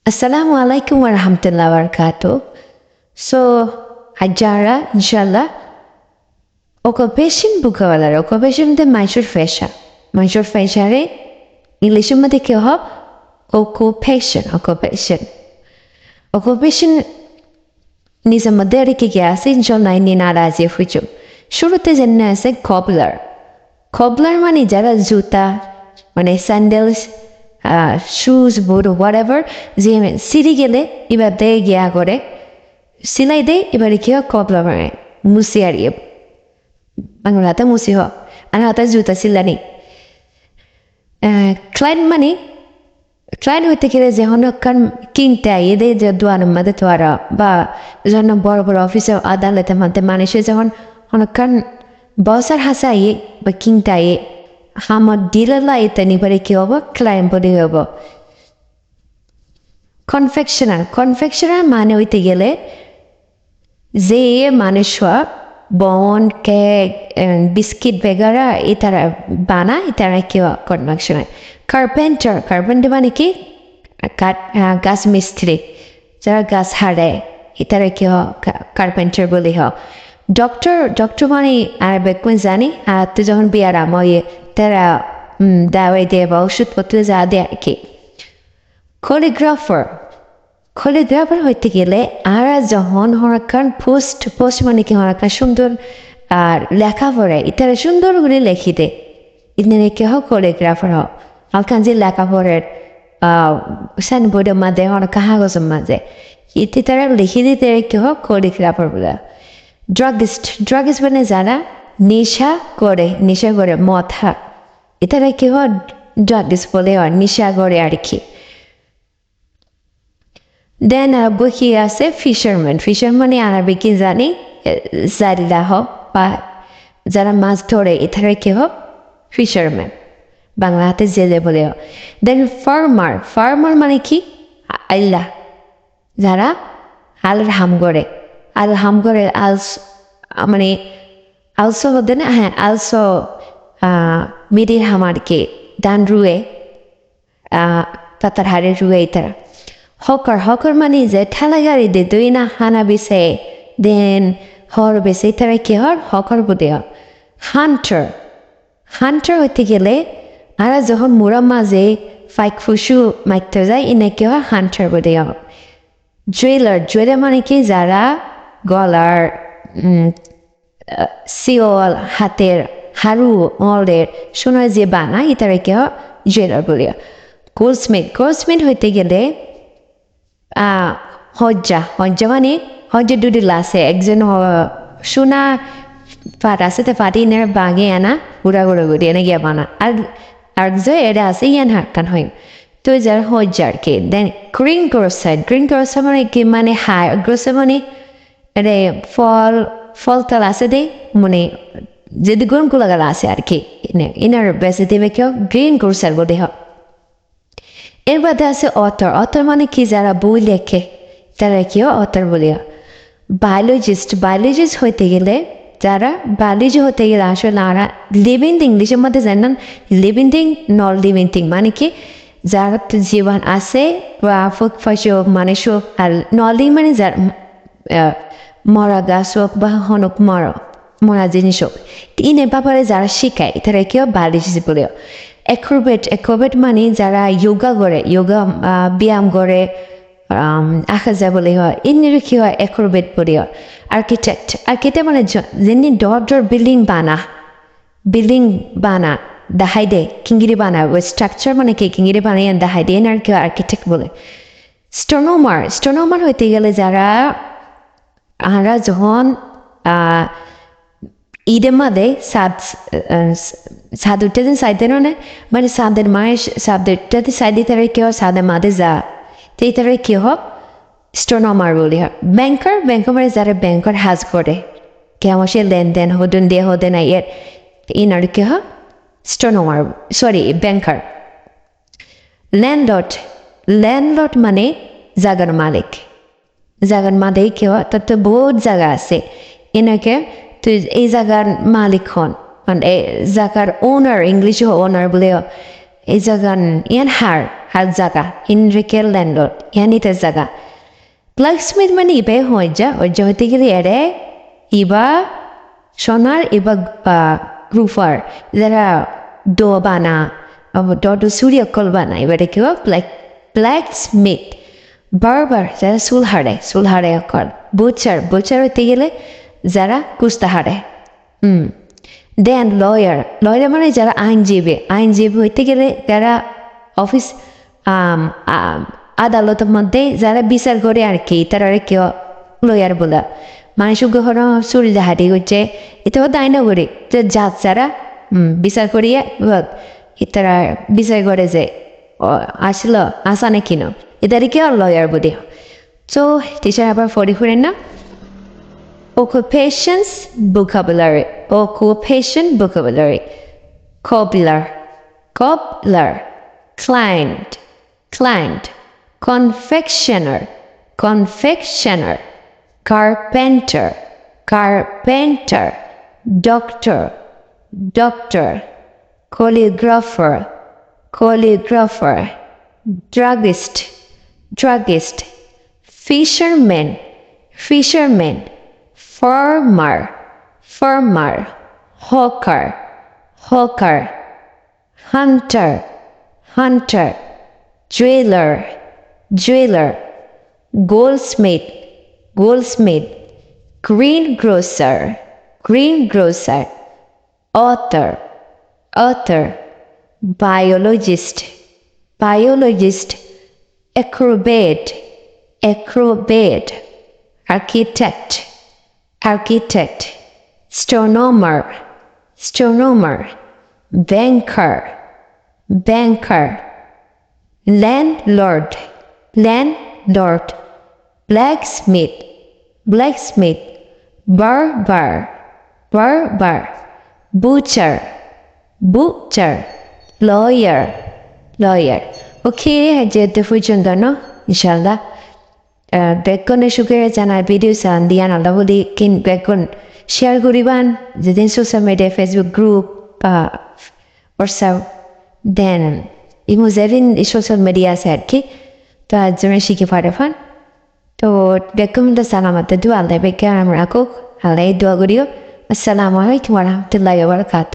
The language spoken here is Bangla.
Assalamu alaikum wa rahmatullahi wa barakatuh. So, Hajara, inshallah, occupation bukawalar, occupation de Mysore fesha. Mysore fesha re, English mate kya ho? Occupation. Occupation নিজ মধ্যে রেখে গিয়ে আছে জন্যই নারাজি হইছ শুরুতে জেনে আছে কবলার মানে যারা জুতা মানে sandals shoes boot what ever যে সিঁড়ি গেলে এবার দেয় গিয়া করে সিলাই দেয় এবারে কি হয় কবলা মানে মুসি আর ইয়ে বাংলা হাতে মুসি হ আর হাতে জুতা সিলানি ক্লায়েন্ট হইতে গেলে যখন কিনতে এদের যে দোয়ানের মধ্যে তোয়ারা বা যখন বড় বড় অফিসে আদালতের মধ্যে মানুষের যখন অনেকক্ষণ বসার হাসাইয়ে বা কিনতে আমার ডিলারলা এটা নিবারে কি হবো ক্লায়েন্ট বলে হবো কনফেকশনার মানে হইতে গেলে যে মানুষ বন কেক বিস্কিট বেগারা এটারা বানা এটারা কি কনফেকশনার কার্পেন্টার মানে কি গাছ মিস্ত্রি যারা গাছ হারায় এটারা কি কার্পেন্টার বলে ডক্টর মানে আর বেকুন জানি আর তুই যখন বিয়ারাম হয়ে তারা দাওয়াই দেয় বা ওষুধপত্র যা দেয় আর কি কোরিওগ্রাফার হইতে গেলে আর যখন হরকান পোস্ট মানে কি হরকান সুন্দর আর লেখা পড়ে এটারা সুন্দর করে লেখি দে ইনে কি কোরিওগ্রাফার হালকান যে লেখা পড়ে সাইনবোর্ডের মাঝে অনেক কাগজের মাঝে এতে তারা লিখে দিতে কি কোরিওগ্রাফার বলে ড্রাগিস্ট মানে যারা নেশা করে মদ এটারা কি ড্রাগিস্ট বলে নেশা করে আর কি দেন বহি আছে ফিশারম্যান আরবি কি জানি জারিরা বা যারা মাছ ধরে এটারা কি ফিশারম্যান বাংলা হাতে জেলে বলে দেন ফার্মার মানে কি আল্লাহ যারা হাম করে মানে আলসো হতে না হ্যাঁ আলসো মিডির হামারকে ডান রুয়ে তাতার হাড়ে রুয়ে তারা হকার মানে যে ঠেলা গাড়ি দে দুই না হানা বেছে দেন হর বেছে তারা কি হকার বলে হান্টার হইতে গেলে আর যখন মোরা মাঝে ফাইক ফুসু মারতে যায় এনে কি হান্টার বলে জুয়েলার মানে কি যারা গলার সিওল হাতের হারু মলের সোনার যে বানায় এটারা কি জুয়েলার বলে গোল্ডস্মিথ হইতে গেলে হজ্জা মানে হজ্জা দুদিল আছে একজন সোনা ফাট আছে তো ফাটি এনে বাগে আনা গুড়া এনে গিয়া বানা আর যে এটা আছে ইয়ান হাক্কান হয় তো যার হজ্জার কে দেন গ্রিন গ্রোসার মানে কি মানে হাই গ্রোসার মানে এটা ফল তাল আছে দে মানে যদি গুণগুলো গালা আছে আর কি এনার বেশি দেবে কেউ গ্রিন গ্রোসার বলে এর বাদে আছে অথর মানে কি যারা বই লেখে তারা কি অথর বলে বায়োলজিস্ট হইতে গেলে যারা বায়োলজি হতে গেলে আসলে আমরা লিভিং ইংলিশের মধ্যে জানেন living thing non living thing মানে কি যারা জীবন আছে বা মানুষ হোক আর নন লিভিং মানে যার মরা গাছ হোক বা হনক মরা জিনিস হোক ইনের ব্যাপারে যারা শিখায় তারা কেউ বায়োলজিস্ট বলে অ্যাক্রোবেট মানে যারা যোগা ব্যায়াম করে আঁকা যায় বলে এমনি কি অ্যাক্রোবেট বলে আর্কিটেক্ট মানে যেমনি ডর বিল্ডিং বানা দেখাই দে কিঙ্গিরি বানা ওই স্ট্রাকচার মানে কি কিঙ্গিরি বানাই দেখাই দে আর কি আর্কিটেক্ট বলে স্টোনোমার হইতে গেলে যারা আমরা যখন ঈদের মাঝে সাদ উঠতে দিন সাইতে না মানে সাদের মায়ের সাদে সাইডে তারা কি সাদের মাঝে যা তো এই তারা কি স্টোনোমার বলি ব্যাংকার মানে যারা ব্যাংকার হাজ করে কেমন সে লেনদেন হদে না ইনার কি স্টোনোমার ব্যাংকার ল্যান্ডলর্ড মানে জাগার মালিক কি তার তো বহুত জায়গা আছে এনাকে তুই এই জায়গার মালিক হন মানে জায়গার ওনার ইংলিশে ওনার বলে Izagan yan har zaga Enrique landlord yan ita zaga blacksmith মানে ইবাই হয়ে যা ওই যে হতে গেলে এরে ইবা সোনার ইবা রুফার যারা দো বানা ডো সূর্য কল বানা এবারে কেউ blacksmith বারবার যারা চুল হারে অকল বুচার হতে গেলে যারা কুস্তা হারে দেন লয়ার মানে যারা আইনজীবী হইতে গেলে যারা অফিস আদালতের মধ্যে যারা বিচার করে আর কি তারা কেউ লয়ার বলা মানুষ গ্রহণ চুল হারি হচ্ছে এটাও দায় না করে যে জাত যারা বিচার করিয়া তারা বিচার করে যে আসলো আসা না কিনো এটারই কেউ লয়ার বলি তো টিচার আবার ফরি করেন না Occupations vocabulary. Occupation vocabulary. Cobbler. Client. Confectioner. Carpenter. Doctor. Calligrapher. Druggist. Fisherman. Farmer, hawker, hunter, jeweler, goldsmith, greengrocer, author, biologist, acrobat, architect, astronomer, banker, landlord, blacksmith, barber, butcher, lawyer. Okay, যেতে পর্যন্ত না ইনশাআল্লাহ বেকনের সুখের জানার ভিডিও চান দিয়ান আল্লাহ বলি কিন বেকন শেয়ার করিবান যেদিন সোশ্যাল মিডিয়া ফেসবুক গ্রুপ বা হোয়াটসঅ্যাপ দেন ইমো যেদিন সোশ্যাল মিডিয়া আছে আর কি তো একজনে শিখে পারে ফান তো বেকন সালামাতে দোয়া আল্লাহ বেকে আমরা রাখুক আল্লাহ দোয়া করিও আসসালামু আলাইকুম ওয়া রাহমাতুল্লাহি ওয়া বারাকাতুহু